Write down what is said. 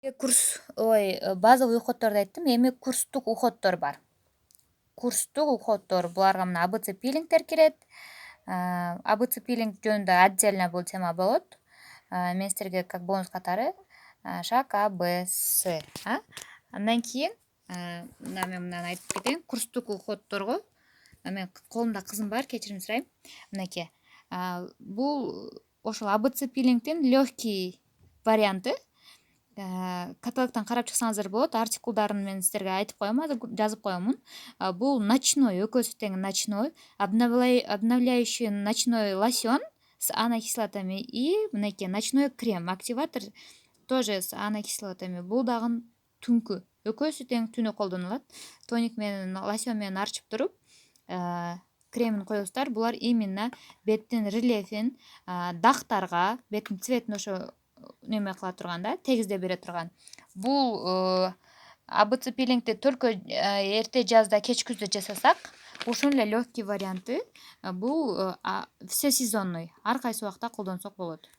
Базовый уходдорду айттым, эми курстук уходдор бар. Курстук уходдор буларга мына АБЦ пилингдер кирет. АБЦ пилинг жөнүндө отдельно бул тема болот. Мен силерге как бонус катары шаг АБС. Андан кийин мына мен мынаны айтып кетейин. Курстук уходдорго мен колумда кызым бар, кечирим сурайм. Мынакей. Бул ошол АБЦ пилингдин легкий варианты. Каталогдон карап чыксаңыздар болот. Артикулдарын мен силерге айтып коем, азыр жазып коемун. Бул ночной, экөөсү тең ночной, обновляющий ночной лосьон с анокислотами и мынакей ночной крем, активатор тоже с анокислотами. Бул дагы түнкү. Экөөсү тең түнү колдонулат. Тоник менен лосьон менен арчып туруп, кремин коесуздар. Булар именно беттин рельефин, дактарга, беттин цветин ошо неме кыла турган да, тегиздеп бере турган. Бул АБЦ пилингди только эрте жазда, кеч күздө жасасак, ушул эле легкий варианты. Бул все сезонный, ар кайсы убакта колдонсок болот.